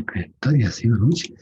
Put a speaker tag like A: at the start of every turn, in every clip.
A: Secretaria, sí, Ruchi.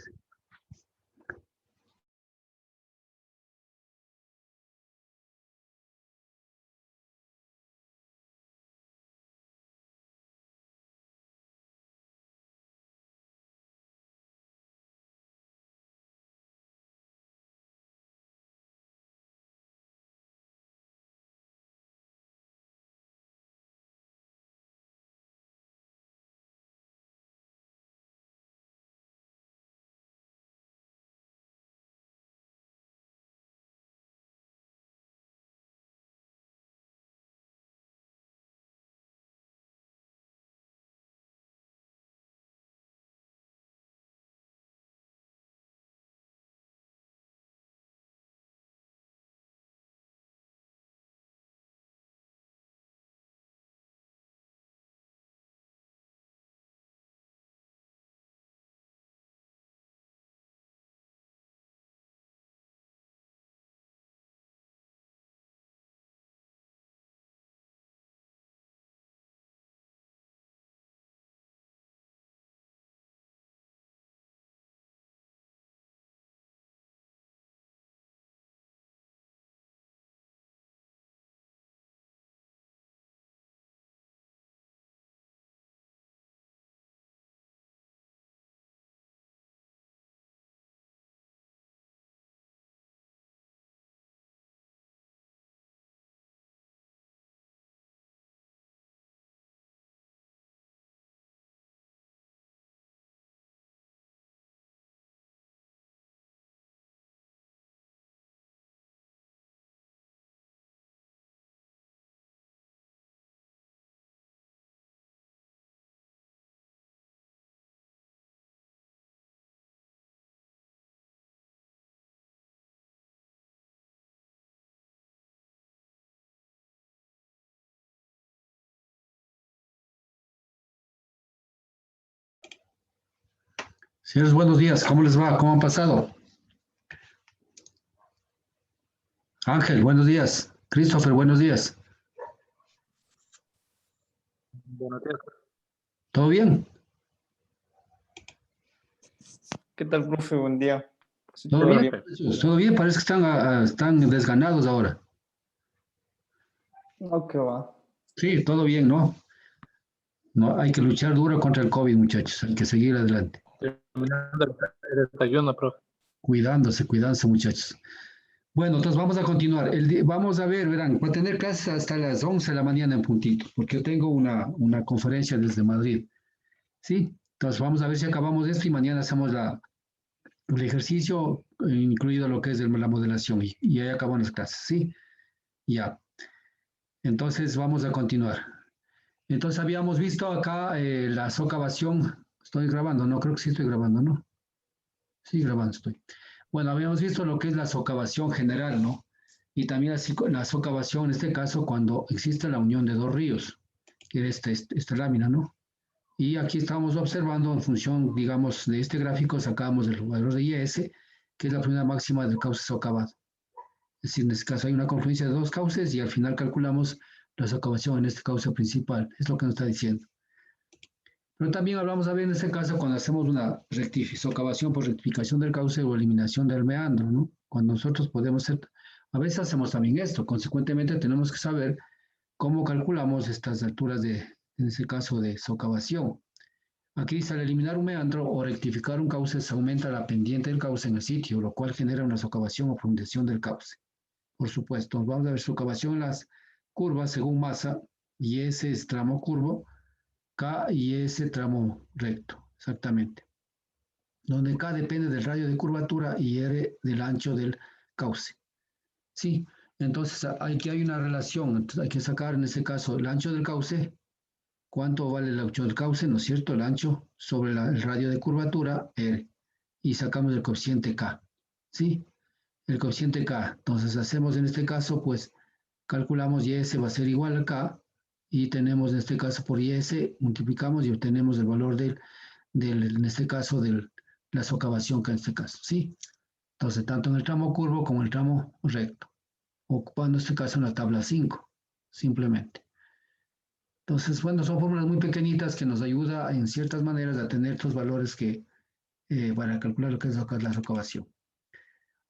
A: Señores, buenos días. ¿Cómo les va? ¿Cómo han pasado? Ángel, buenos días. Christopher, buenos días.
B: Buenos días.
A: ¿Todo bien?
B: ¿Qué tal, profe? Buen día. Sí,
A: ¿Todo bien? ¿Todo bien? Parece que están desganados ahora.
B: No, que va.
A: Sí, todo bien, ¿no? No, hay que luchar duro contra el COVID, muchachos. Hay que seguir adelante.
B: Terminando el desayuno, profe.
A: Cuidándose, muchachos. Bueno, entonces vamos a continuar. Vamos a ver, verán, voy a tener clases hasta las 11 de la mañana en puntito, porque yo tengo una conferencia desde Madrid. ¿Sí? Entonces vamos a ver si acabamos esto y mañana hacemos el ejercicio, incluido lo que es la modelación, y ahí acaban las clases. ¿Sí? Ya. Entonces vamos a continuar. Entonces habíamos visto acá la socavación. Estoy grabando, no creo que sí estoy grabando, ¿no? Sí, grabando estoy. Bueno, habíamos visto lo que es la socavación general, ¿no? Y también la socavación, en este caso, cuando existe la unión de dos ríos, que es esta lámina, ¿no? Y aquí estamos observando, en función, digamos, de este gráfico, sacamos el valor de IS, que es la primera máxima del cauce socavado. Es decir, en este caso hay una confluencia de dos cauces y al final calculamos la socavación en este cauce principal. Es lo que nos está diciendo. Pero también hablamos a ver en este caso cuando hacemos una socavación por rectificación del cauce o eliminación del meandro, ¿no? Cuando nosotros podemos hacer, a veces hacemos también esto, consecuentemente tenemos que saber cómo calculamos estas alturas en ese caso de socavación. Aquí dice, al eliminar un meandro o rectificar un cauce se aumenta la pendiente del cauce en el sitio, lo cual genera una socavación o fundación del cauce. Por supuesto, vamos a ver socavación en las curvas según masa y ese es tramo curvo, K y ese tramo recto, exactamente. Donde K depende del radio de curvatura y R del ancho del cauce. Sí, entonces aquí hay una relación, entonces hay que sacar en ese caso el ancho del cauce, cuánto vale el ancho del cauce, ¿no es cierto? El ancho sobre el radio de curvatura, R, y sacamos el coeficiente K, ¿sí? El coeficiente K, entonces hacemos en este caso, pues calculamos YS va a ser igual a K, y tenemos en este caso por YS, multiplicamos y obtenemos el valor en este caso, de la socavación que en este caso, ¿sí? Entonces, tanto en el tramo curvo como en el tramo recto, ocupando en este caso en la tabla 5, simplemente. Entonces, bueno, son fórmulas muy pequeñitas que nos ayuda en ciertas maneras a tener estos valores que para calcular lo que es la socavación.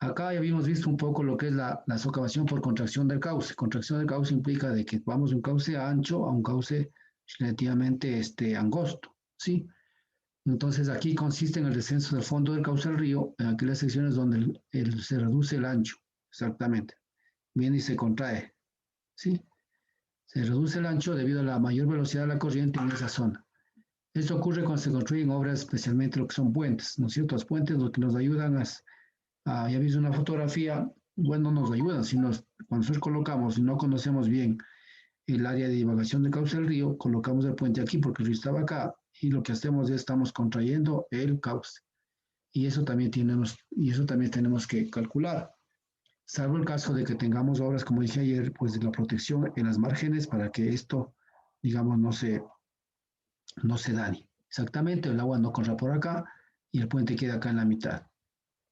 A: Acá ya habíamos visto un poco lo que es la socavación por contracción del cauce. Contracción del cauce implica de que vamos de un cauce ancho a un cauce relativamente angosto, ¿sí? Entonces aquí consiste en el descenso del fondo del cauce del río, en aquellas secciones donde se reduce el ancho, exactamente. Viene y se contrae, ¿sí? Se reduce el ancho debido a la mayor velocidad de la corriente en esa zona. Esto ocurre cuando se construyen obras, especialmente lo que son puentes, ¿no es cierto? Los puentes lo que nos ayudan ya viste una fotografía, bueno, nos ayudan, cuando nosotros colocamos y no conocemos bien el área de divagación del cauce del río, colocamos el puente aquí porque el río estaba acá y lo que hacemos es estamos contrayendo el cauce. Y eso también tenemos que calcular, salvo el caso de que tengamos obras, como dije ayer, pues de la protección en las márgenes para que esto, digamos, no se dañe. Exactamente, el agua no corra por acá y el puente queda acá en la mitad.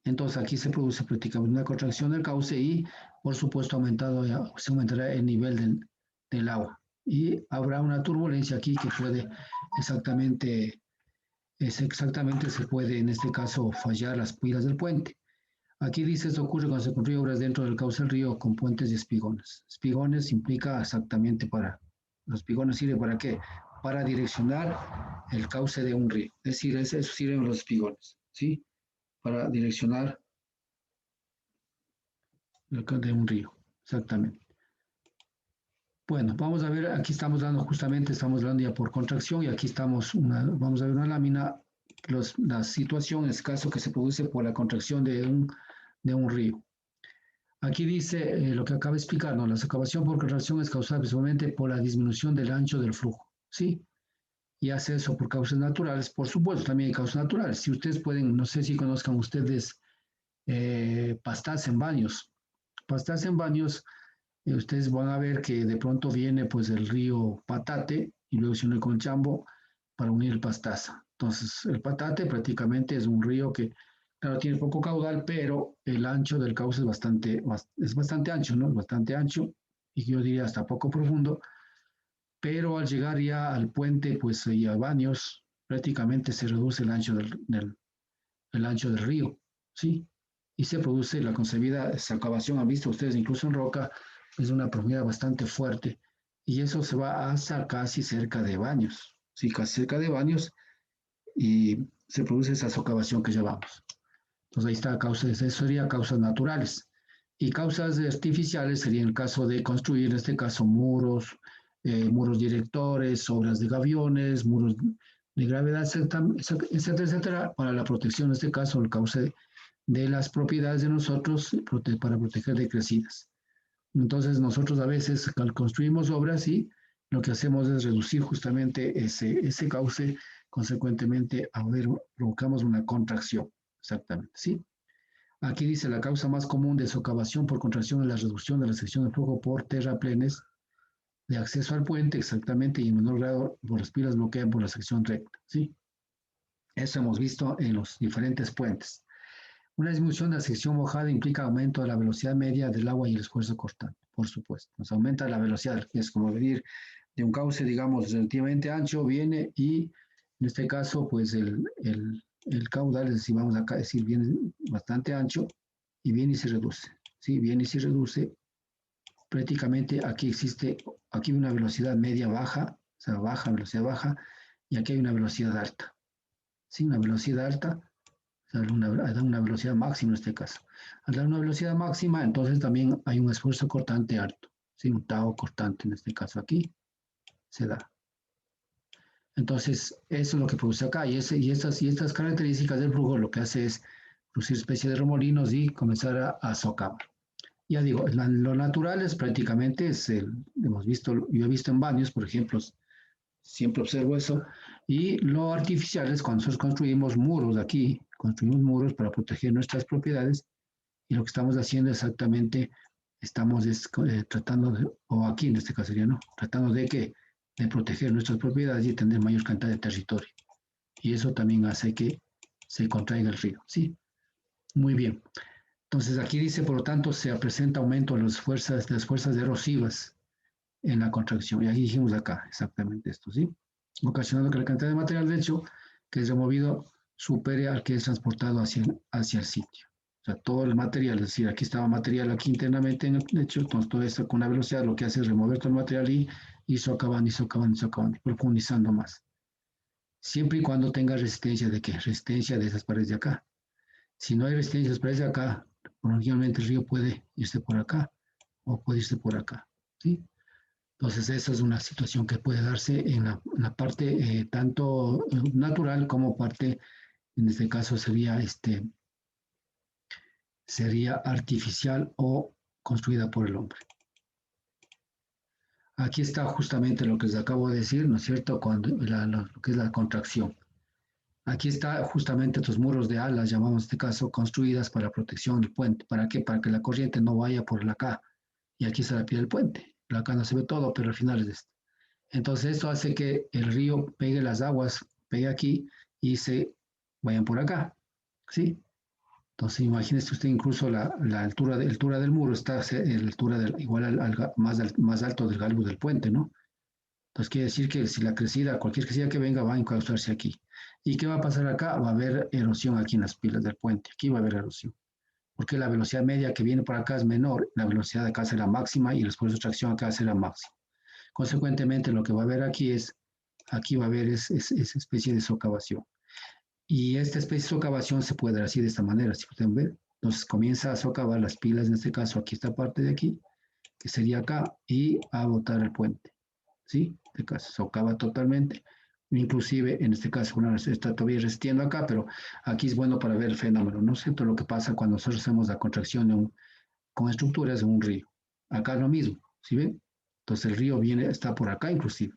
A: Entonces aquí se produce prácticamente una contracción del cauce y, por supuesto, se aumentará el nivel del agua. Y habrá una turbulencia aquí que puede exactamente, se puede en este caso fallar las pilas del puente. Aquí dice, esto ocurre cuando se construyen obras dentro del cauce del río con puentes y espigones. Espigones implica exactamente los espigones sirven para qué? Para direccionar el cauce de un río. Es decir, eso sirven los espigones, ¿sí? Para direccionar de un río, exactamente. Bueno, vamos a ver, aquí estamos hablando ya por contracción y aquí vamos a ver una lámina, la situación en este caso que se produce por la contracción de un río. Aquí dice lo que acaba de explicarnos, la socavación por contracción es causada principalmente por la disminución del ancho del flujo, ¿sí? Y hace eso por causas naturales, por supuesto, también hay causas naturales. Si ustedes pueden, no sé si conozcan ustedes pastarse en baños. Pastarse en baños, ustedes van a ver que de pronto viene pues el río Patate y luego se une con el Chambo para unir el Pastaza. Entonces, el Patate prácticamente es un río que, claro, tiene poco caudal, pero el ancho del cauce es bastante ancho, ¿no? Bastante ancho y yo diría hasta poco profundo, pero al llegar ya al puente, pues y a Baños, prácticamente se reduce el ancho el ancho del río, ¿sí? Y se produce la concebida excavación, han visto ustedes, incluso en roca, es una profundidad bastante fuerte, y eso se va hasta casi cerca de Baños, ¿sí? Casi cerca de Baños, y se produce esa socavación que llevamos. Entonces ahí está eso sería causas naturales. Y causas artificiales sería el caso de construir, en este caso, muros directores, obras de gaviones, muros de gravedad, etcétera, etcétera, para la protección, en este caso, el cauce de las propiedades de nosotros para proteger de crecidas. Entonces nosotros a veces construimos obras y lo que hacemos es reducir justamente ese cauce, consecuentemente provocamos una contracción, exactamente, ¿sí? Aquí dice la causa más común de socavación por contracción es la reducción de la sección de flujo por terraplenes de acceso al puente, exactamente, y en menor grado por las pilas bloquean por la sección recta, ¿sí? Eso hemos visto en los diferentes puentes. Una disminución de la sección mojada implica aumento de la velocidad media del agua y el esfuerzo constante, por supuesto. Nos aumenta la velocidad, es como venir de un cauce, digamos, relativamente ancho, viene y en este caso, pues el caudal, es decir, vamos acá a decir, viene bastante ancho y viene y se reduce, ¿sí? Viene y se reduce. Prácticamente aquí hay una velocidad media baja, o sea, velocidad baja, y aquí hay una velocidad alta, ¿sí? Una velocidad alta da una velocidad máxima en este caso. Al dar una velocidad máxima, entonces también hay un esfuerzo cortante alto, ¿sí? Un tau cortante en este caso aquí se da. Entonces, eso es lo que produce acá. Y estas características del flujo lo que hace es producir especie de remolinos y comenzar a socavar. Ya digo, lo natural es prácticamente, yo he visto en baños, por ejemplo, siempre observo eso, y lo artificial es cuando nosotros construimos muros para proteger nuestras propiedades, y lo que estamos haciendo exactamente, estamos tratando o aquí en este caso sería, ¿no? Tratando de proteger nuestras propiedades y tener mayor cantidad de territorio. Y eso también hace que se contraiga el río, ¿sí? Muy bien. Entonces aquí dice, por lo tanto, se presenta aumento de las fuerzas erosivas en la contracción. Y aquí dijimos acá, exactamente esto, ¿sí? Ocasionando que la cantidad de material de hecho que es removido supere al que es transportado hacia el sitio. O sea, todo el material, es decir, aquí estaba material aquí internamente en el lecho, entonces todo esto con una velocidad lo que hace es remover todo el material y socavando, y socavando, y socavando, profundizando más. Siempre y cuando tenga resistencia de qué? Resistencia de esas paredes de acá. Si no hay resistencia de esas paredes de acá, originalmente el río puede irse por acá o puede irse por acá, ¿sí? Entonces, esa es una situación que puede darse en la parte tanto natural como parte, en este caso sería artificial o construida por el hombre. Aquí está justamente lo que les acabo de decir, ¿no es cierto? Lo que es la contracción. Aquí está justamente estos muros de alas, llamamos en este caso, construidas para protección del puente. ¿Para qué? Para que la corriente no vaya por la acá. Y aquí está la pie del puente. Acá no se ve todo, pero al final es esto. Entonces esto hace que el río pegue las aguas, pegue aquí y se vayan por acá, ¿sí? Entonces imagínese usted incluso la altura del muro está a la altura igual más alto del galvo del puente, ¿no? Entonces quiere decir que si cualquier crecida que venga va a encauzarse aquí. ¿Y qué va a pasar acá? Va a haber erosión aquí en las pilas del puente, aquí va a haber erosión. Porque la velocidad media que viene por acá es menor, la velocidad de acá será máxima y el esfuerzo de tracción acá será máximo. Consecuentemente, lo que va a haber aquí va a haber esa especie de socavación. Y esta especie de socavación se puede dar así de esta manera, si pueden ver. Entonces comienza a socavar las pilas, en este caso aquí esta parte de aquí, que sería acá, y a botar el puente. ¿Sí? En este caso socava totalmente. Inclusive, en este caso, una está todavía resistiendo acá, pero aquí es bueno para ver el fenómeno, ¿no es cierto? Lo que pasa cuando nosotros hacemos la contracción con estructuras de un río. Acá es lo mismo, ¿sí ven? Entonces el río está por acá inclusive.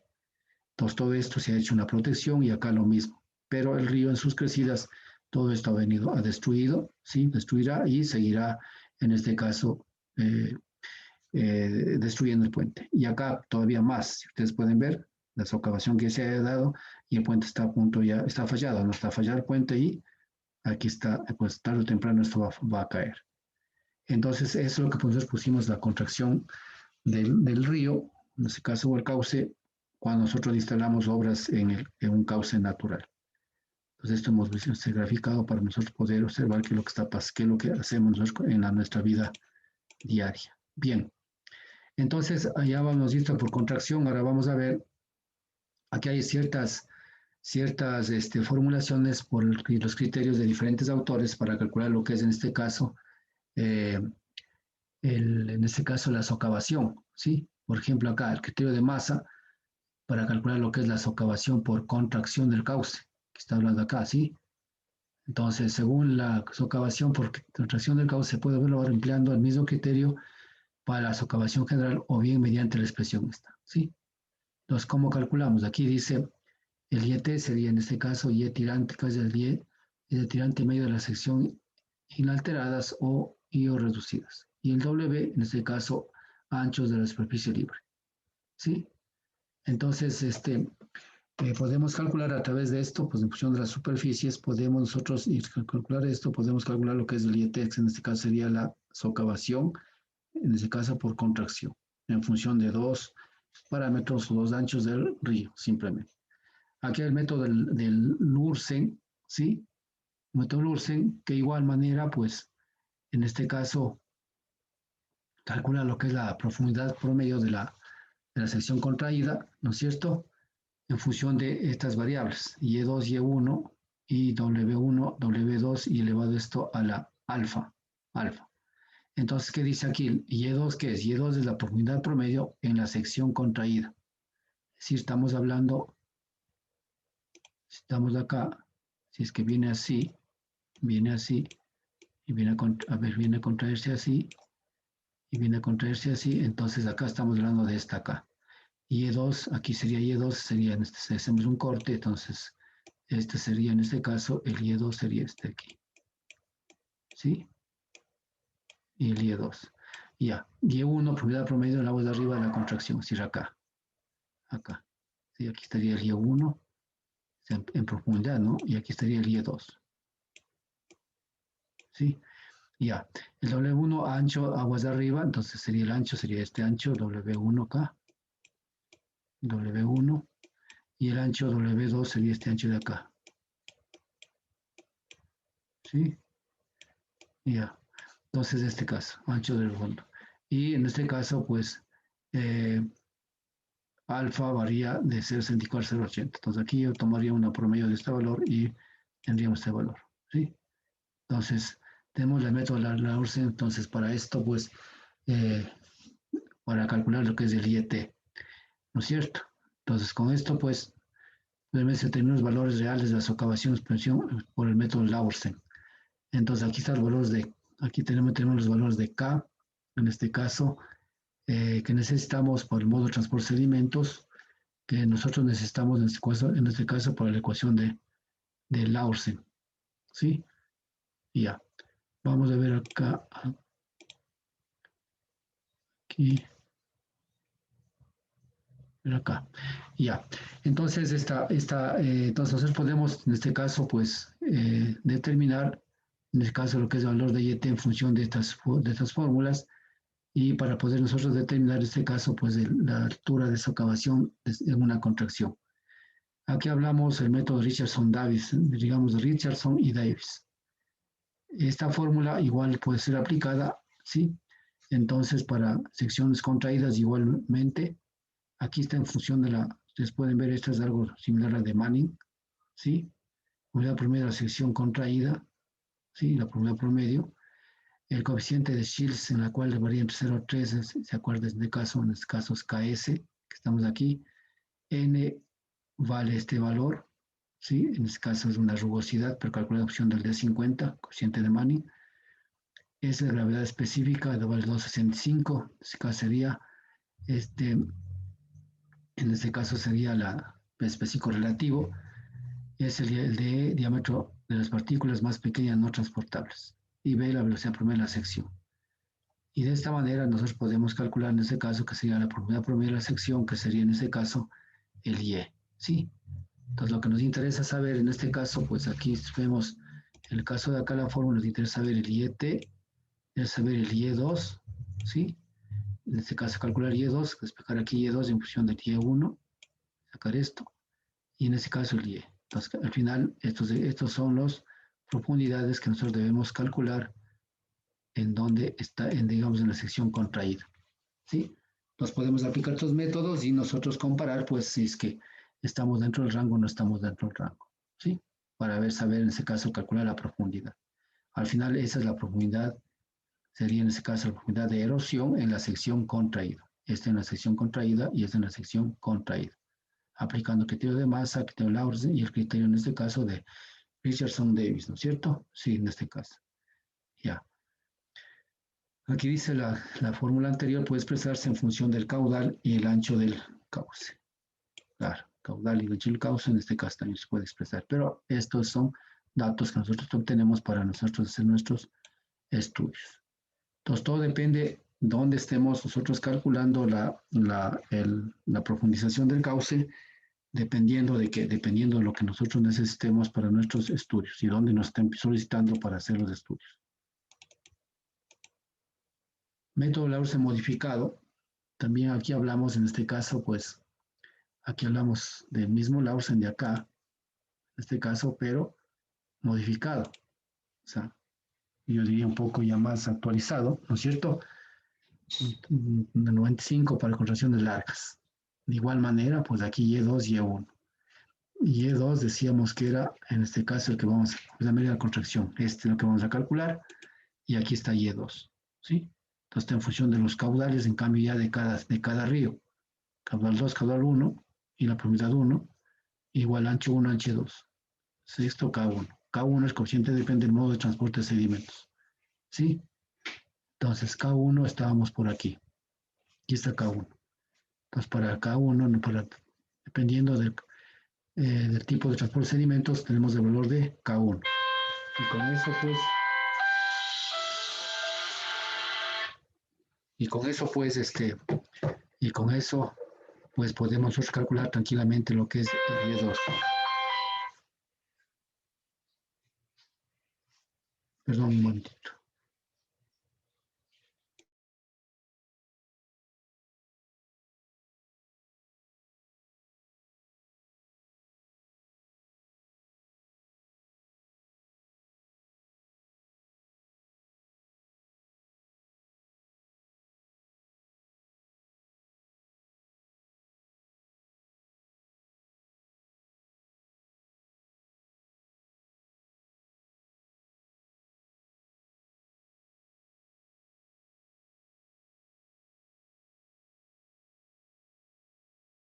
A: Entonces todo esto se ha hecho una protección y acá lo mismo. Pero el río en sus crecidas, todo esto ha destruido, ¿sí? Destruirá y seguirá, en este caso, destruyendo el puente. Y acá todavía más, si ustedes pueden ver, la socavación que se ha dado y el puente está a punto ya, está fallado, no está fallado el puente y aquí está, pues tarde o temprano esto va a caer. Entonces, eso es lo que nosotros pusimos la contracción del río, en este caso el cauce, cuando nosotros instalamos obras en un cauce natural. Entonces, esto hemos visto graficado para nosotros poder observar qué es lo que está pasando, qué es lo que hacemos en nuestra vida diaria. Bien, entonces ya hemos visto por contracción, ahora vamos a ver, aquí hay ciertas formulaciones por los criterios de diferentes autores para calcular lo que es en este caso eh, en este caso la socavación, ¿sí? Por ejemplo, acá el criterio de masa para calcular lo que es la socavación por contracción del cauce, que está hablando acá, ¿sí? Entonces, según la socavación por contracción del cauce, se puede verlo empleando el mismo criterio para la socavación general o bien mediante la expresión esta, ¿sí? Entonces, ¿cómo calculamos? Aquí dice el IET sería en este caso IE tirante, que es el tirante medio de la sección inalteradas o IO reducidas. Y el W, en este caso, anchos de la superficie libre. ¿Sí? Entonces, podemos calcular a través de esto, pues en función de las superficies, podemos nosotros calcular esto, podemos calcular lo que es el IETEX, en este caso sería la socavación, en este caso por contracción, en función de dos parámetros o dos anchos del río, simplemente. Aquí hay el método del Lursen, ¿sí? El método Lursen, que de igual manera, pues, en este caso, calcula lo que es la profundidad promedio de la sección contraída, ¿no es cierto? En función de estas variables, Y2, Y1 y W1, W2 y elevado esto a la alfa. Entonces, ¿qué dice aquí? Y2, ¿qué es? Y2 es la profundidad promedio en la sección contraída. Si estamos hablando, si estamos acá, si es que viene así y viene a contraerse así y viene a contraerse así, entonces acá estamos hablando de esta acá. Y2, aquí sería Y2, sería en si hacemos un corte, entonces este sería en este caso, el Y2 sería este aquí. ¿Sí? Y el Y2. Ya, Y1, profundidad promedio en la voz de arriba de la contracción, es decir, acá. Sí, aquí estaría el Y1 en profundidad, ¿no? Y aquí estaría el Y2. ¿Sí? Ya, el W1 ancho, aguas de arriba, entonces sería el ancho, sería este ancho, W1 acá. W1, y el ancho W2 sería este ancho de acá. ¿Sí? Ya. Entonces, este caso, ancho del fondo. Y en este caso, pues, alfa varía de 0,64 a 0,80. Entonces, aquí yo tomaría una promedio de este valor y tendríamos este valor. ¿Sí? Entonces, tenemos el método de Lawrence. Entonces, para esto, pues, eh, para calcular lo que es el IET, ¿no es cierto? Entonces, con esto, pues, se determinan los valores reales de la socavación expansión por el método Lawrence. Entonces, aquí están los valores de, aquí tenemos los valores de K, en este caso, que necesitamos por el modo de transporte de sedimentos, que nosotros necesitamos en este caso por la ecuación de Lawrence. ¿Sí? Y ya. Vamos a ver acá, aquí, acá. Ya. Entonces, entonces nosotros podemos, en este caso, pues, determinar, en este caso, lo que es el valor de IET en función de estas fórmulas, y para poder nosotros determinar en este caso, pues, la altura de socavación en una contracción. Aquí hablamos del método Richardson-Davis, digamos Richardson y Davis. Esta fórmula igual puede ser aplicada, ¿sí? Entonces, para secciones contraídas igualmente, aquí está en función de ustedes pueden ver, esto es algo similar a la de Manning, ¿sí? Unidad promedio de la sección contraída, ¿sí? La unidad promedio. El coeficiente de Shields, en la cual varía entre 0 a 3, ¿se acuerdan? En este caso es KS, que estamos aquí. N vale este valor, ¿sí? En este caso es una rugosidad, pero calcula la opción del D50, coeficiente de Manning. Es la gravedad específica, de vale 265, en este caso sería, en este caso sería el específico relativo, es el de diámetro de las partículas más pequeñas no transportables, y B la velocidad promedio de la sección. Y de esta manera nosotros podemos calcular en este caso que sería la profundidad promedio de la sección, que sería en este caso el IE, ¿sí? Entonces lo que nos interesa saber en este caso, pues aquí vemos en el caso de acá la fórmula, nos interesa saber el IET, es saber el IE2, ¿sí? En este caso calcular IE2, despejar aquí IE2 en función del IE1, sacar esto, y en este caso el IE. Entonces al final estos son las profundidades que nosotros debemos calcular en donde está, digamos, en la sección contraída, ¿sí? Nos podemos aplicar estos métodos y nosotros comparar, pues, si es que estamos dentro del rango o no estamos dentro del rango, ¿sí? Para saber, en ese caso, calcular la profundidad. Al final, esa es la profundidad, sería en ese caso la profundidad de erosión en la sección contraída. Esta en la sección contraída y esta en la sección contraída. Aplicando el criterio de masa, criterio de Lawrence y el criterio, en este caso, de Richardson-Davis, ¿no es cierto? Sí, en este caso. Ya. Aquí dice la fórmula anterior puede expresarse en función del caudal y el ancho del cauce. Claro, caudal y el ancho del cauce en este caso también se puede expresar, pero estos son datos que nosotros obtenemos para nosotros hacer nuestros estudios. Entonces, todo depende de dónde estemos nosotros calculando la profundización del cauce, dependiendo de lo que nosotros necesitemos para nuestros estudios y dónde nos estén solicitando para hacer los estudios. Método Lawrence modificado. También aquí hablamos, en este caso, pues, aquí hablamos del mismo Lawrence de acá, en este caso, pero modificado. O sea, yo diría un poco ya más actualizado, ¿no es cierto? De 95 para contracciones largas. De igual manera, pues aquí Y2 y Y1. Y2 decíamos que era, en este caso, el que vamos, pues la medida de contracción. Este es lo que vamos a calcular. Y aquí está Y2, ¿sí? Entonces está en función de los caudales, en cambio ya de cada río. Caudal 2, caudal 1 y la profundidad 1 igual ancho 1, ancho 2. Sexto K1. K1 es coeficiente, depende del modo de transporte de sedimentos. ¿Sí? Entonces K1 estábamos por aquí. Aquí está K1. Entonces para K1, dependiendo del tipo de transporte de sedimentos, tenemos el valor de K1. Y con eso pues podemos calcular tranquilamente lo que es el Y2. Perdón un momentito.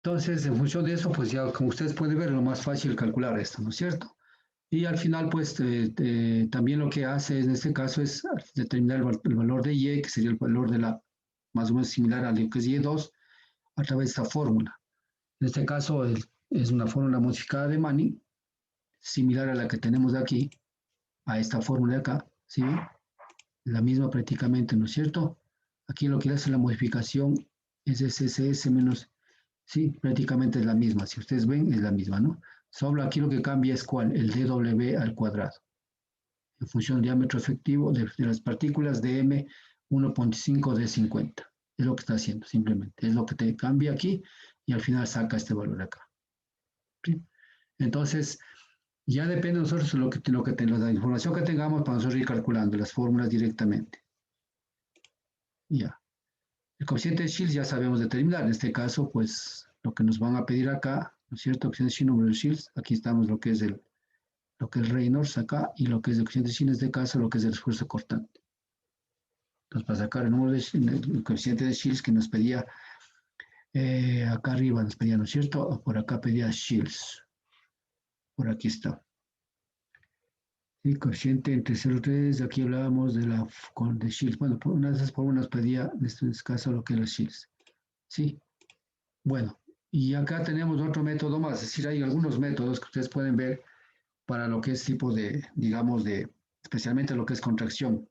A: Entonces, en función de eso, pues ya como ustedes pueden ver, es lo más fácil calcular esto, ¿no es cierto? Y al final, pues también lo que hace en este caso es determinar el valor de Y, que sería el valor de la, más o menos similar a lo que es Y2, a través de esta fórmula. En este caso es una fórmula modificada de Manning, similar a la que tenemos aquí, a esta fórmula de acá, ¿sí? La misma prácticamente, ¿no es cierto? Aquí lo que hace la modificación es SSS menos, sí, prácticamente es la misma. Si ustedes ven, es la misma, ¿no? Solo aquí lo que cambia es cuál, el dw al cuadrado. En función del diámetro efectivo de las partículas de M 1.5 de 50. Es lo que está haciendo, simplemente. Es lo que te cambia aquí y al final saca este valor acá. ¿Sí? Entonces, ya depende de nosotros la información que tengamos para nosotros ir calculando las fórmulas directamente. Ya. El coeficiente de Shields ya sabemos determinar. En este caso, pues, lo que nos van a pedir acá, ¿no es cierto? Coeficiente de Shields, número de Shields. Aquí estamos lo que es lo que es Reynolds acá y lo que es el coeficiente de Shields, en este caso, lo que es el esfuerzo cortante. Entonces, para sacar el número el coeficiente de Shields que nos pedía acá arriba, nos pedía, ¿no es cierto? Por acá pedía Shields. Por aquí está. Sí, coeficiente entre 0,3, aquí hablábamos de Shields. Bueno, por una de esas fórmulas pedía, en este caso, lo que era Shields. Sí, bueno, y acá tenemos otro método más, es decir, hay algunos métodos que ustedes pueden ver para lo que es tipo de, digamos, especialmente lo que es contracción.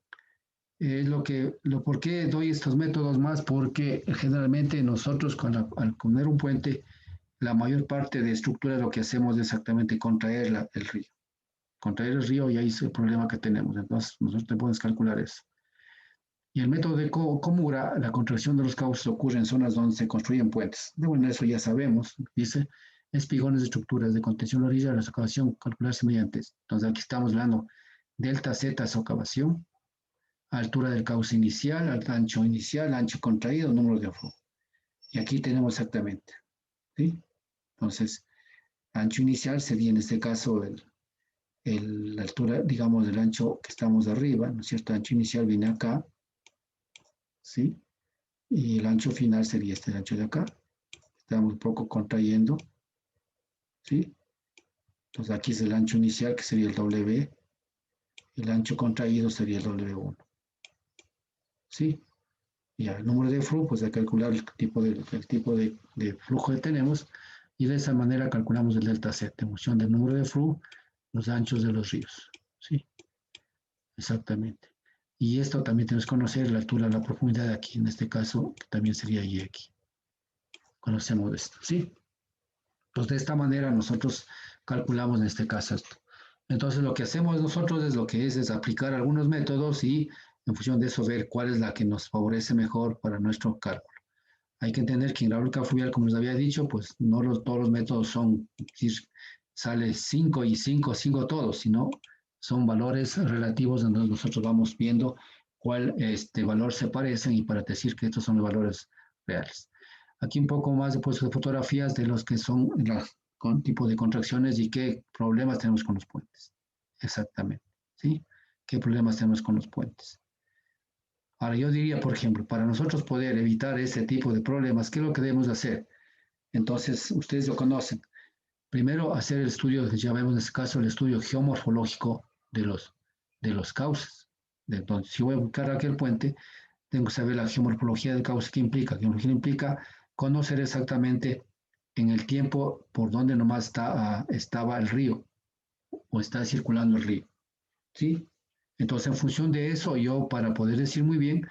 A: ¿Por qué doy estos métodos más? Porque generalmente nosotros al poner un puente, la mayor parte de estructura lo que hacemos es exactamente contraer el río. Contraer el río y ahí es el problema que tenemos. Entonces, nosotros podemos calcular eso. Y el método de Komura, la contracción de los cauces ocurre en zonas donde se construyen puentes. Bueno, eso ya sabemos. Dice, espigones de estructuras de contención a la orilla de la socavación calcularse mediante esto. Entonces, aquí estamos hablando delta Z socavación, altura del cauce inicial, inicial, ancho contraído, número de flujo. Y aquí tenemos exactamente. ¿Sí? Entonces, ancho inicial sería en este caso la altura, digamos, del ancho que estamos arriba, ¿no es cierto? Ancho inicial viene acá, ¿sí? Y el ancho final sería este ancho de acá. Estamos un poco contrayendo, ¿sí? Entonces aquí es el ancho inicial, que sería el W. El ancho contraído sería el W1, ¿sí? Y el número de flujo, pues a calcular el tipo de flujo que tenemos. Y de esa manera calculamos el delta Z, en función del número de flujo, los anchos de los ríos, ¿sí? Exactamente. Y esto también tenemos que conocer la altura, la profundidad de aquí, en este caso, que también sería Y aquí. Conocemos esto, ¿sí? Entonces, de esta manera nosotros calculamos en este caso esto. Entonces, lo que hacemos nosotros es aplicar algunos métodos y en función de eso ver cuál es la que nos favorece mejor para nuestro cálculo. Hay que entender que en la hidráulica fluvial, como les había dicho, pues no todos los métodos son, decir, sale 5 y 5, 5 todos, sino son valores relativos donde nosotros vamos viendo cuál valor se parecen y para decir que estos son los valores reales. Aquí un poco más de fotografías de los que son con tipo de contracciones y qué problemas tenemos con los puentes. Exactamente, ¿sí? ¿Qué problemas tenemos con los puentes? Ahora, yo diría, por ejemplo, para nosotros poder evitar este tipo de problemas, ¿qué es lo que debemos hacer? Entonces, ustedes lo conocen. Primero, hacer el estudio, ya vemos en este caso, el estudio geomorfológico de los cauces. Entonces, si voy a buscar aquel puente, tengo que saber la geomorfología del cauce. ¿Qué implica? Geomorfología implica conocer exactamente en el tiempo por dónde nomás estaba el río o está circulando el río. ¿Sí? Entonces, en función de eso, yo para poder decir muy bien,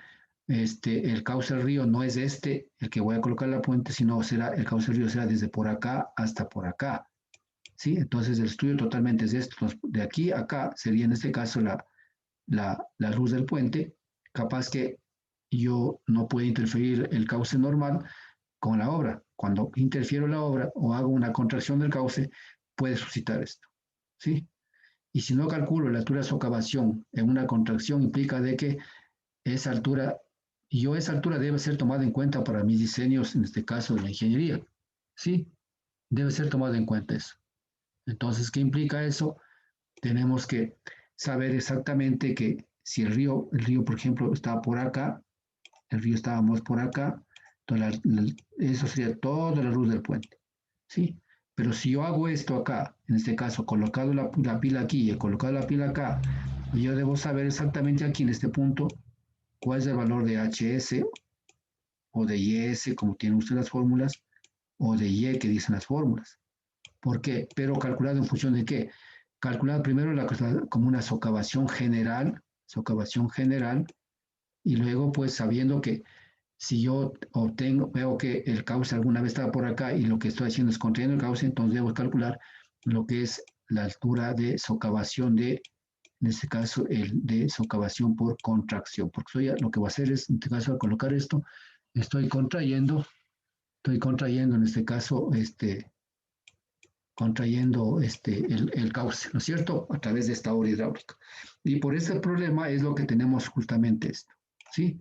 A: el cauce del río no es el que voy a colocar la puente, sino el cauce del río será desde por acá hasta por acá. ¿Sí? Entonces, el estudio totalmente es esto. De aquí a acá sería en este caso la luz del puente. Capaz que yo no puedo interferir el cauce normal con la obra. Cuando interfiero la obra o hago una contracción del cauce, puede suscitar esto. ¿Sí? Y si no calculo la altura de socavación en una contracción, implica de que esa altura debe ser tomada en cuenta para mis diseños, en este caso de la ingeniería. Sí, debe ser tomada en cuenta eso. Entonces, ¿qué implica eso? Tenemos que saber exactamente que si el río, por ejemplo, estaba por acá, el río estábamos por acá, Eso sería toda la luz del puente, ¿sí? Pero si yo hago esto acá, en este caso, colocado la pila aquí y he colocado la pila acá, yo debo saber exactamente aquí en este punto cuál es el valor de HS o de YS, como tienen ustedes las fórmulas, o de Y que dicen las fórmulas. ¿Por qué? Pero calculado en función de qué. Calculado primero como una socavación general, y luego pues sabiendo que si yo veo que el cauce alguna vez estaba por acá y lo que estoy haciendo es contrayendo el cauce, entonces debo calcular lo que es la altura de socavación en este caso, el de socavación por contracción, porque lo que voy a hacer es, en este caso, al colocar esto, estoy contrayendo en este caso, contrayendo el cauce, ¿no es cierto? A través de esta obra hidráulica. Y por ese problema es lo que tenemos justamente esto, ¿sí?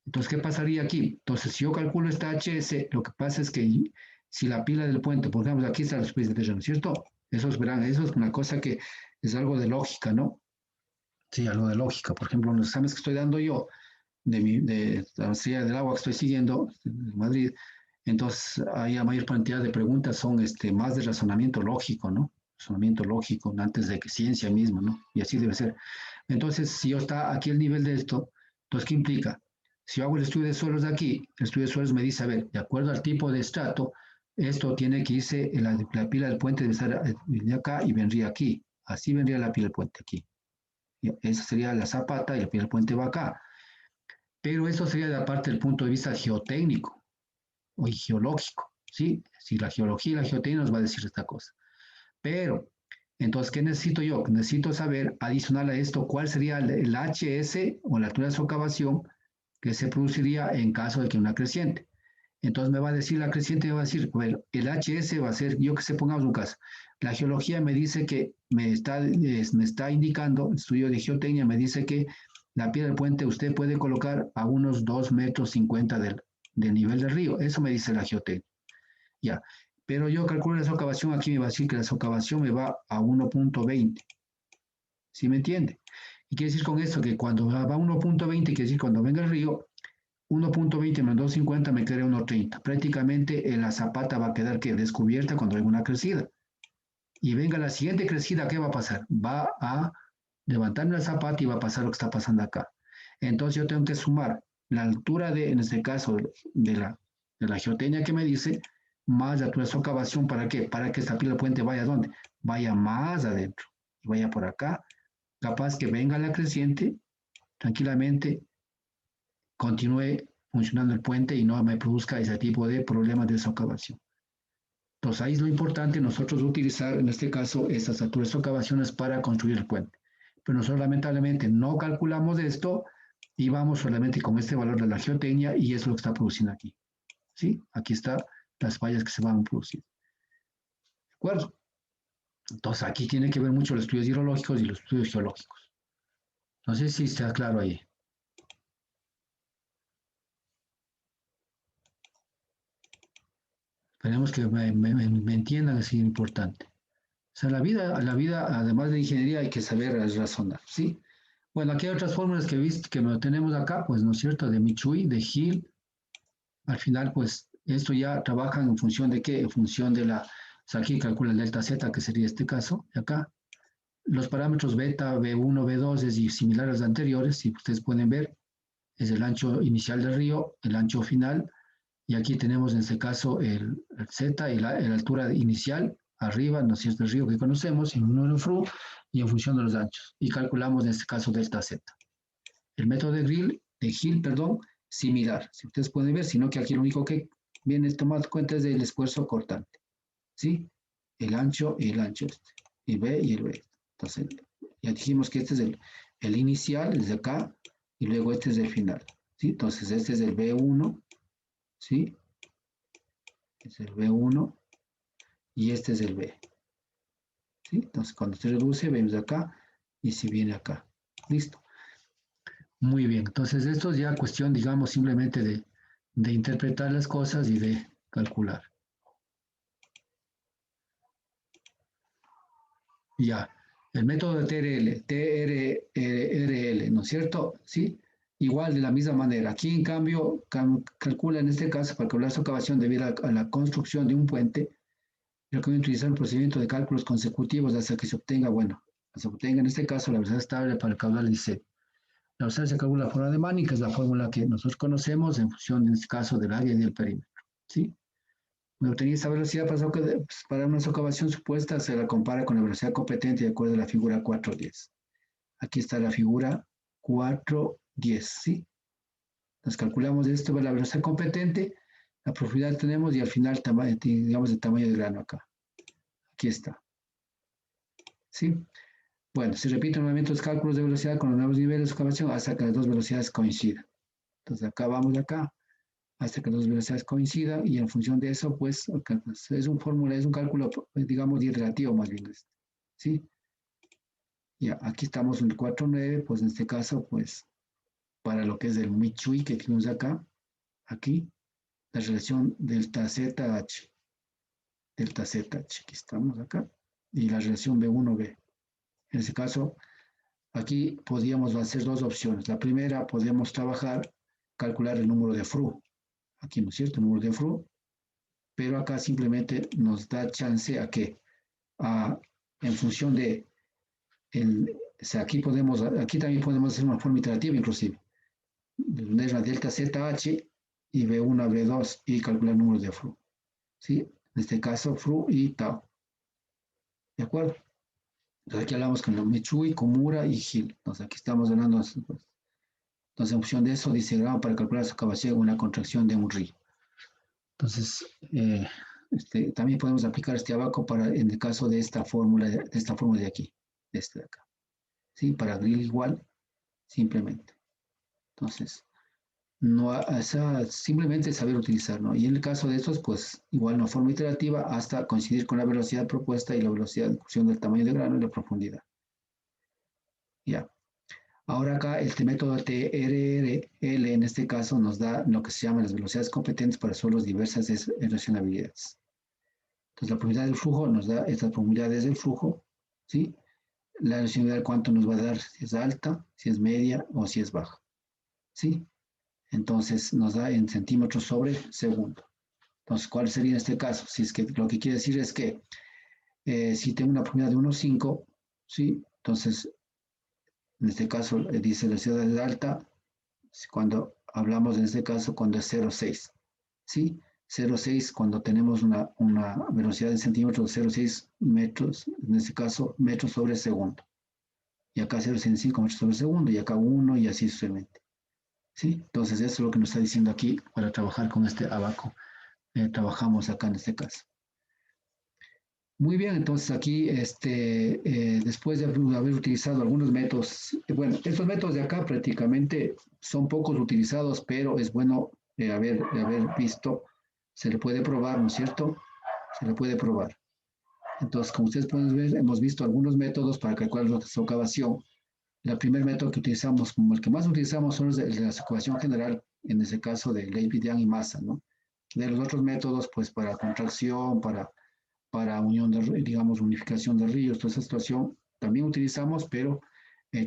A: Entonces, ¿qué pasaría aquí? Entonces, si yo calculo esta HS, lo que pasa es que si la pila del puente, por ejemplo, aquí está la superficie de terreno, ¿cierto? Verán, eso es una cosa que es algo de lógica, ¿no? Sí, algo de lógica. Por ejemplo, en los exámenes que estoy dando yo, de la maestría del agua que estoy siguiendo en Madrid, entonces hay la mayor cantidad de preguntas son más de razonamiento lógico, ¿no? Razonamiento lógico, antes de que ciencia misma, ¿no? Y así debe ser. Entonces, si yo está aquí el nivel de esto, entonces, ¿qué implica? Si yo hago el estudio de suelos de aquí, el estudio de suelos me dice, a ver, de acuerdo al tipo de estrato, esto tiene que irse, la pila del puente debe estar de acá y vendría aquí. Así vendría la pila del puente aquí. Esa sería la zapata y la pila del puente va acá. Pero eso sería de parte del punto de vista geotécnico o geológico, ¿sí? Si la geología y la geotécnica nos va a decir esta cosa. Pero, entonces, ¿qué necesito yo? Necesito saber, adicional a esto, cuál sería el HS o la altura de socavación que se produciría en caso de que una creciente. Entonces me va a decir la creciente, me va a decir, bueno, el HS va a ser, yo que sé, pongamos un caso. La geología me dice que me está indicando, el estudio de geotecnia me dice que la piedra del puente usted puede colocar a unos 2,50 metros del nivel del río. Eso me dice la geotecnia. Ya. Pero yo calculo la socavación, aquí me va a decir que la socavación me va a 1,20. ¿Sí me entiende? Y quiere decir con esto que cuando va a 1,20, quiere decir cuando venga el río, 1,20 menos 2,50 me queda 1,30. Prácticamente la zapata va a quedar descubierta cuando hay una crecida. Y venga la siguiente crecida, ¿qué va a pasar? Va a levantarme la zapata y va a pasar lo que está pasando acá. Entonces yo tengo que sumar la altura en este caso, de la geotecnia que me dice, más la altura de socavación, ¿para qué? Para que esta pila de puente vaya ¿a dónde? Vaya más adentro. Y vaya por acá. Capaz que venga la creciente, tranquilamente, continúe funcionando el puente y no me produzca ese tipo de problemas de socavación. Entonces ahí es lo importante nosotros utilizar en este caso estas alturas de socavaciones para construir el puente. Pero nosotros lamentablemente no calculamos esto y vamos solamente con este valor de la geotecnia y es lo que está produciendo aquí. ¿Sí? Aquí están las fallas que se van a producir. ¿De acuerdo? Entonces aquí tiene que ver mucho los estudios hidrológicos y los estudios geológicos. No sé si está claro ahí. Esperemos que me entiendan, es importante. O sea, la vida, además de ingeniería, hay que saber razonar, ¿sí? Bueno, aquí hay otras fórmulas que tenemos acá, pues, ¿no es cierto? De Michui, de Hill. Al final, pues, esto ya trabajan en función de qué? En función de o sea, aquí calcula el delta Z, que sería este caso, de acá. Los parámetros beta, B1, B2 es similar a los anteriores, si ustedes pueden ver, es el ancho inicial del río, el ancho final, y aquí tenemos en este caso el Z y la altura inicial, arriba, ¿no es cierto? El río que conocemos, en un número fru, y en función de los anchos. Y calculamos en este caso delta Z. El método de Hill, perdón, similar. Si ustedes pueden ver, sino que aquí lo único que viene tomar cuenta es del esfuerzo cortante. ¿Sí? El ancho y el ancho este. El B y el B. Entonces, ya dijimos que este es el inicial, el de acá, y luego este es el final. ¿Sí? Entonces, este es el B1, ¿sí? Es el B1 y este es el B. ¿Sí? Entonces, cuando se reduce, vemos acá y si viene acá. Listo. Muy bien. Entonces, esto es ya cuestión, digamos, simplemente de interpretar las cosas y de calcular. Ya. El método de TRL, ¿no es cierto? ¿Sí? Igual, de la misma manera. Aquí, en cambio, calcula en este caso, para calcular su excavación debido a la construcción de un puente, recomiendo utilizar un procedimiento de cálculos consecutivos hasta que se obtenga, bueno, se obtenga en este caso la velocidad estable para el caudal dice. La velocidad se calcula la fórmula de Manning, que es la fórmula que nosotros conocemos en función, en este caso, del área y del perímetro. ¿Sí? Cuando obtenía esta velocidad para una socavación supuesta, se la compara con la velocidad competente de acuerdo a la figura 4.10. Aquí está la figura 4.10, ¿sí? Nos calculamos esto, la velocidad competente, la profundidad que tenemos y al final, digamos, el tamaño del grano acá. Aquí está. ¿Sí? Bueno, se repiten nuevamente los cálculos de velocidad con los nuevos niveles de excavación hasta que las dos velocidades coincidan. Entonces, acá vamos acá, hasta que las dos velocidades coincidan y en función de eso, pues, es un fórmula, es un cálculo, digamos, iterativo más bien. ¿Sí? Ya, aquí estamos en el 4.9, pues en este caso, pues, para lo que es el Michui que tenemos acá, aquí, la relación delta ZH, aquí estamos acá, y la relación B1B. En este caso, aquí podríamos hacer dos opciones. La primera, podríamos trabajar, calcular el número de Fru. Aquí, ¿no es cierto? El número de Fru. Pero acá simplemente nos da chance a que, en función de, o sea, aquí también podemos hacer una forma iterativa inclusive. Poner la delta ZH y B1 a B2 y calcular el número de Fru. ¿Sí? En este caso, Fru y Tau. ¿De acuerdo? Entonces aquí hablamos con Michui, Komura y Gil. Entonces aquí estamos hablando. Entonces, en función de eso, dice gramo para calcular su capacidad en una contracción de un río. Entonces, también podemos aplicar este abaco en el caso de esta fórmula de aquí, de este de acá. ¿Sí? Para grill igual, simplemente. Entonces, no, o sea, simplemente saber utilizar, ¿no? Y en el caso de estos, pues, igual una forma iterativa hasta coincidir con la velocidad propuesta y la velocidad de incursión del tamaño de grano y la profundidad. Ya. Ahora acá el método TRL en este caso nos da lo que se llama las velocidades competentes para suelos diversas erosionabilidades. Entonces la probabilidad del flujo nos da estas probabilidades del flujo, ¿sí? La erosionabilidad cuánto nos va a dar, si es alta, si es media o si es baja, ¿sí? Entonces nos da en centímetros sobre segundo. Entonces, ¿cuál sería en este caso? Si es que lo que quiere decir es que si tengo una probabilidad de 1,5, ¿sí? Entonces, en este caso dice la ciudad es alta, cuando hablamos en este caso cuando es 0,6, ¿sí? 0,6 cuando tenemos una velocidad en centímetros de 0,6 metros, en este caso metros sobre segundo. Y acá 0,5 metros sobre segundo, y acá 1 y así sucesivamente. ¿Sí? Entonces eso es lo que nos está diciendo aquí para trabajar con este abaco. Trabajamos acá en este caso. Muy bien, entonces aquí, después de haber utilizado algunos métodos, bueno, estos métodos de acá prácticamente son pocos utilizados, pero es bueno haber visto, se le puede probar, ¿no es cierto? Se le puede probar. Entonces, como ustedes pueden ver, hemos visto algunos métodos para calcular la socavación. El primer método que utilizamos, como el que más utilizamos, son los de la socavación general, en ese caso de Ley-Vidian y masa, ¿no? De los otros métodos, pues para contracción, para unión de, digamos, unificación de ríos, toda esa situación también utilizamos, pero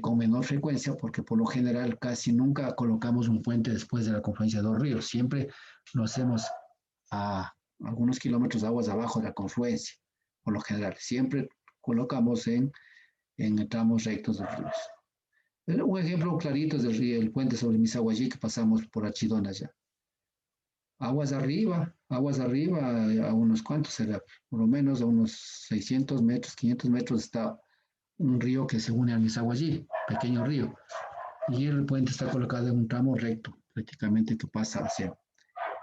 A: con menor frecuencia, porque por lo general casi nunca colocamos un puente después de la confluencia de dos ríos, siempre lo hacemos a algunos kilómetros de aguas abajo de la confluencia, por lo general, siempre colocamos en tramos rectos de ríos. Un ejemplo clarito es el puente sobre Misaguallí que pasamos por Archidona ya. Aguas arriba, a unos cuantos será, por lo menos a unos 600 metros, 500 metros está un río que se une al Misaguallí, pequeño río, y el puente está colocado en un tramo recto, prácticamente que pasa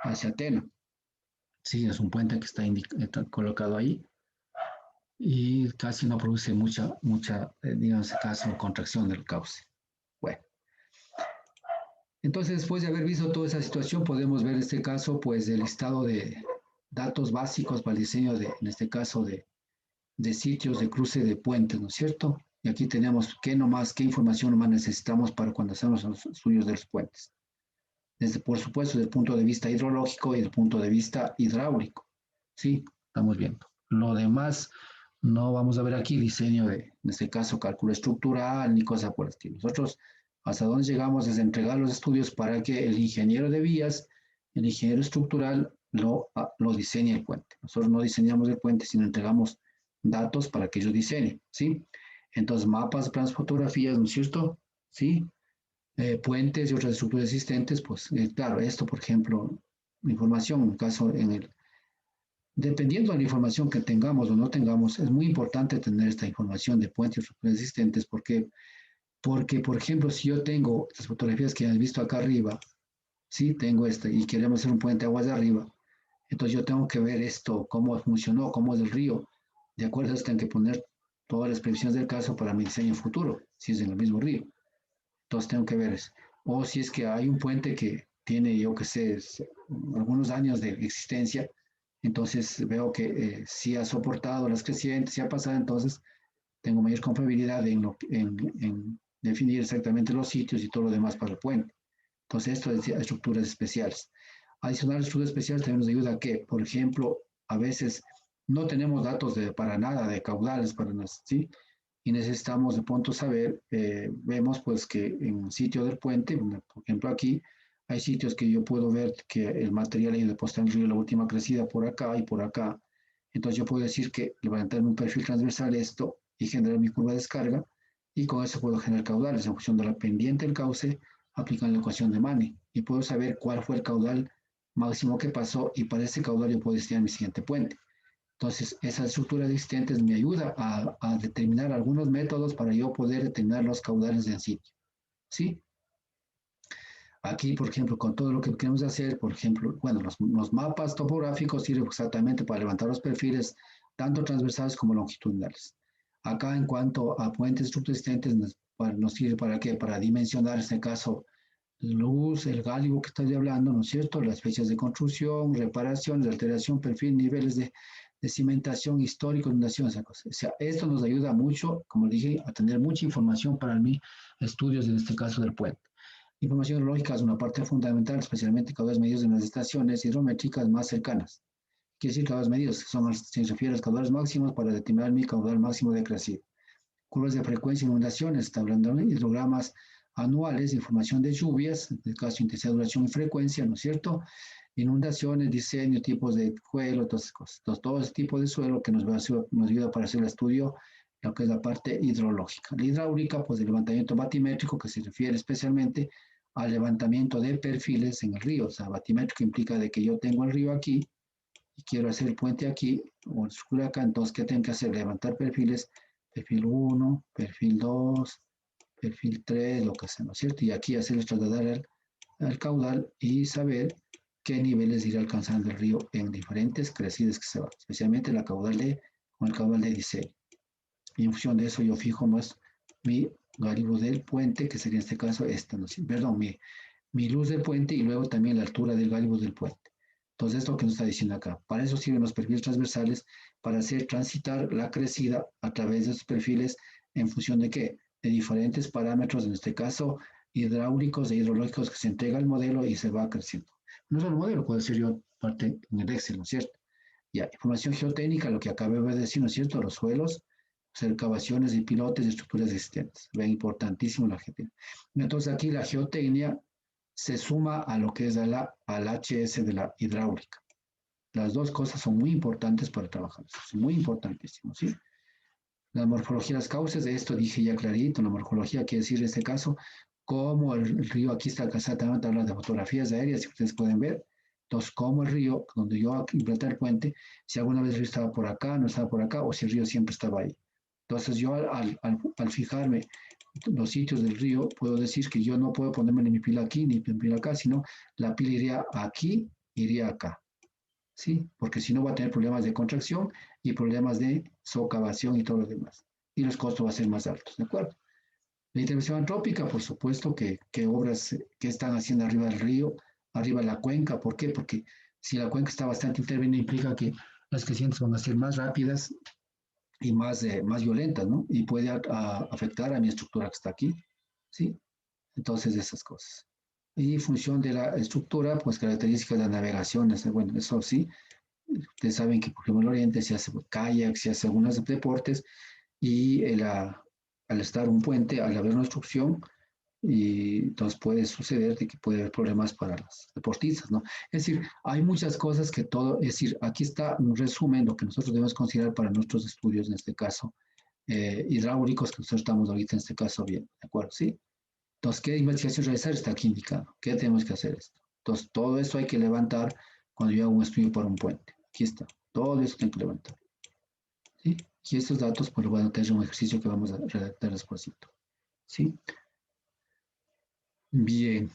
A: hacia Tena. Sí, es un puente que está colocado ahí y casi no produce mucha, digamos, caso, contracción del cauce. Bueno. Entonces, después de haber visto toda esa situación, podemos ver en este caso, pues, el listado de datos básicos para el diseño en este caso, de sitios de cruce de puentes, ¿no es cierto? Y aquí tenemos qué información nomás necesitamos para cuando hacemos los estudios de los puentes. Por supuesto, desde el punto de vista hidrológico y desde el punto de vista hidráulico. Sí, estamos viendo. Lo demás, no vamos a ver aquí diseño en este caso, cálculo estructural ni cosa por el estilo. Nosotros Hasta dónde llegamos es entregar los estudios para que el ingeniero de vías, el ingeniero estructural, lo diseñe el puente. Nosotros no diseñamos el puente, sino entregamos datos para que ellos diseñen, ¿sí? Entonces, mapas, planos, fotografías, ¿no es cierto? ¿Sí? Puentes y otras estructuras existentes, pues, claro, esto, por ejemplo, información, en caso, dependiendo de la información que tengamos o no tengamos, es muy importante tener esta información de puentes y estructuras existentes, porque, por ejemplo, si yo tengo las fotografías que has visto acá arriba, sí, tengo esta, y queremos hacer un puente de aguas de arriba, entonces yo tengo que ver esto, cómo funcionó, cómo es el río. De acuerdo a eso, tengo que poner todas las previsiones del caso para mi diseño futuro, si es en el mismo río. Entonces tengo que ver eso. O si es que hay un puente que tiene, yo qué sé, algunos años de existencia, entonces veo que sí ha soportado las crecientes, sí ha pasado, entonces tengo mayor confiabilidad en definir exactamente los sitios y todo lo demás para el puente. Entonces esto es estructuras especiales. Adicional, estructuras especiales también nos ayuda a que, por ejemplo, a veces no tenemos datos para nada de caudales, ¿sí? Y necesitamos de pronto saber, vemos pues que en un sitio del puente, por ejemplo aquí, hay sitios que yo puedo ver que el material ha ido depositado en el río, la última crecida por acá y por acá. Entonces yo puedo decir que levantarme un perfil transversal esto y generar mi curva de descarga y con eso puedo generar caudales en función de la pendiente del cauce, aplican la ecuación de Mani y puedo saber cuál fue el caudal máximo que pasó y para ese caudal yo puedo diseñar mi siguiente puente. Entonces, esas estructuras existentes me ayudan a determinar algunos métodos para yo poder determinar los caudales del sitio. ¿Sí? Aquí, por ejemplo, con todo lo que queremos hacer, por ejemplo, bueno, los mapas topográficos sirven exactamente para levantar los perfiles, tanto transversales como longitudinales. Acá, en cuanto a puentes estructuras existentes, nos sirve para qué? Para dimensionar, en este caso, luz, el gálibo que estoy hablando, ¿no es cierto? Las fechas de construcción, reparaciones, alteración, perfil, niveles de cimentación histórico, inundación, esa cosa. O sea, esto nos ayuda mucho, como dije, a tener mucha información para mí, estudios en este caso del puente. Información hidrológica es una parte fundamental, especialmente caudales medidos en las estaciones hidrométricas más cercanas. Quiere decir caudales medidos, que son, se refiere a los caudales máximos para determinar mi caudal máximo de crecida. Curvas de frecuencia de inundaciones, está hablando de hidrogramas anuales, información de lluvias, en el caso de intensidad, duración y frecuencia, ¿no es cierto? Inundaciones, diseño, tipos de suelo, todas esas cosas. Entonces, todo ese tipo de suelo que nos ayuda para hacer el estudio, lo que es la parte hidrológica. La hidráulica, pues el levantamiento batimétrico, que se refiere especialmente al levantamiento de perfiles en el río. O sea, batimétrico implica de que yo tengo el río aquí y quiero hacer el puente aquí o el estructura acá, entonces, ¿qué tengo que hacer? Levantar perfiles, perfil 1, perfil 2, perfil 3, lo que sea, ¿no es cierto? Y aquí hacerles trasladar al caudal y saber qué niveles irá alcanzando el río en diferentes crecidas que se van, especialmente la caudal D con el caudal de diseño. Y en función de eso yo fijo más mi gálibo del puente, que sería en este caso esta, ¿no? Perdón, mi luz del puente y luego también la altura del gálibo del puente. Entonces, esto que nos está diciendo acá. Para eso sirven los perfiles transversales, para hacer transitar la crecida a través de estos perfiles en función de qué? De diferentes parámetros, en este caso hidráulicos e hidrológicos que se entrega al modelo y se va creciendo. No solo el modelo, puede ser yo parte en el Excel, ¿no es cierto? Ya, información geotécnica, lo que acabé de decir, ¿no es cierto? Los suelos, excavaciones y pilotes de estructuras existentes. Ven, importantísimo la geotecnia. Entonces, aquí la geotecnia se suma a lo que es al HS de la hidráulica. Las dos cosas son muy importantes para trabajar, son muy importantísimos, ¿sí? La morfología de las causas, de esto dije ya clarito, la morfología quiere decir en este caso, cómo el río, aquí está exactamente hablando de fotografías aéreas, si ustedes pueden ver, entonces cómo el río, donde yo implanté el puente, si alguna vez el río estaba por acá, no estaba por acá, o si el río siempre estaba ahí. Entonces yo al fijarme los sitios del río, puedo decir que yo no puedo ponerme ni mi pila aquí ni mi pila acá, sino la pila iría aquí, iría acá. ¿Sí? Porque si no va a tener problemas de contracción y problemas de socavación y todo lo demás. Y los costos van a ser más altos, ¿de acuerdo? La intervención antrópica, por supuesto, que obras que están haciendo arriba del río, arriba de la cuenca, ¿por qué? Porque si la cuenca está bastante intervenida, implica que las crecientes van a ser más rápidas y más violentas, ¿no? Y puede afectar a mi estructura que está aquí, ¿sí? Entonces, esas cosas. Y en función de la estructura, pues características de navegación, bueno, eso sí, ustedes saben que por ejemplo en el Oriente se hace kayak, se hace algunos deportes y al estar un puente, al haber una obstrucción, y entonces puede suceder de que puede haber problemas para los deportistas, ¿no? Es decir, hay muchas cosas que todo, es decir, aquí está un resumen, lo que nosotros debemos considerar para nuestros estudios, en este caso, hidráulicos, que nosotros estamos ahorita en este caso bien, ¿de acuerdo? ¿Sí? Entonces, ¿qué investigación realizar? Está aquí indicado. ¿Qué tenemos que hacer esto? Entonces, todo eso hay que levantar cuando yo hago un estudio para un puente. Aquí está. Todo eso tengo que levantar. ¿Sí? Y estos datos, pues lo voy a anotar en un ejercicio que vamos a redactar después. ¿Sí? Bien.